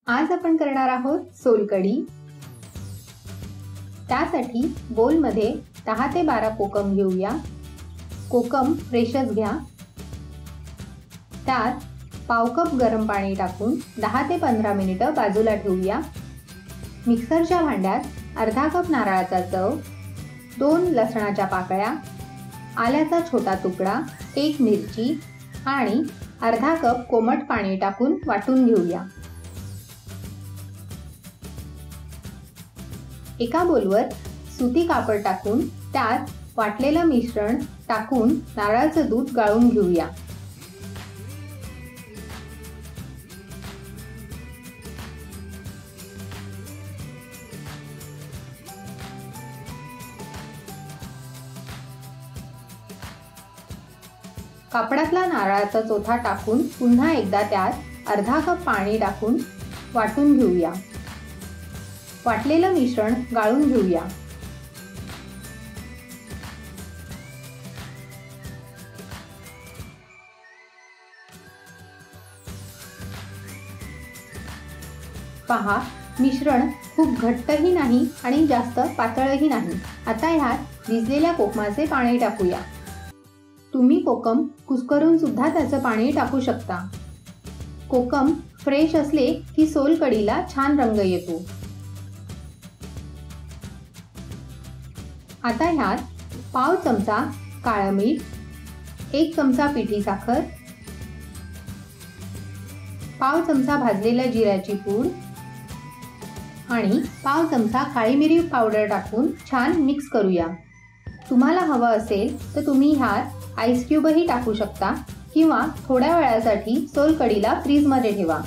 आज आपण करणार आहोत सोलकढी। त्यासाठी बोलमध्ये 10 ते 12 कोकम घेऊया। कोकम फ्रेशच घ्या। त्यात पाव कप गरम पाणी टाकून 10 ते 15 मिनिटे बाजूला ठेवूया। मिक्सरच्या भांड्यात अर्धा कप नारळाचा चव, 2 लसणाच्या पाकळ्या, आल्याचा छोटा तुकडा, 1 मिरची आणि अर्धा कप कोमट पाणी टाकून वाटून घेऊया। एका बोलवर सुती कापड टाकून त्यात वाटलेलं मिश्रण टाकून नारळाचं दूध गाळून घेऊया। कापडातला नारळाचा चोथा टाकून पुन्हा एकदा त्यात अर्धा कप पाणी टाकून वाटून घेऊया। वाटलेलं मिश्रण गाळून घेऊया। पहा, मिश्रण खूप घट्टही नाही आणि जास्त पातळही नाही। आता ह्यात भिजलेल्या कोकमाचे पाणी टाकूया। तुम्ही कोकम कुस्करून सुद्धा त्याचं पाणी टाकू शकता। कोकम फ्रेश असले की सोलकढीला छान रंग येतो। आता ह्यात पाव चमचा काळं मीठ, 1 चमचा पिठी साखर, पाव चमचा भाजलेल्या जिऱ्याची पूड आणि पाव चमचा काळी मिरी पावडर टाकून छान मिक्स करूया। तुम्हाला हवं असेल तर तुम्ही ह्यात आईस क्यूबही टाकू शकता किंवा थोड्या वेळासाठी सोलकढीला फ्रीजमध्ये ठेवा।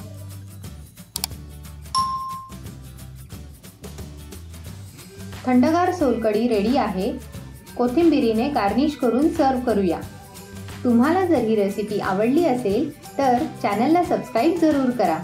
थंडगार सोलकढी रेडी आहे। कोथिंबीरीने गार्निश करून सर्व करूया। तुम्हाला जर ही रेसिपी आवडली असेल तर चॅनलला सबस्क्राईब जरूर करा।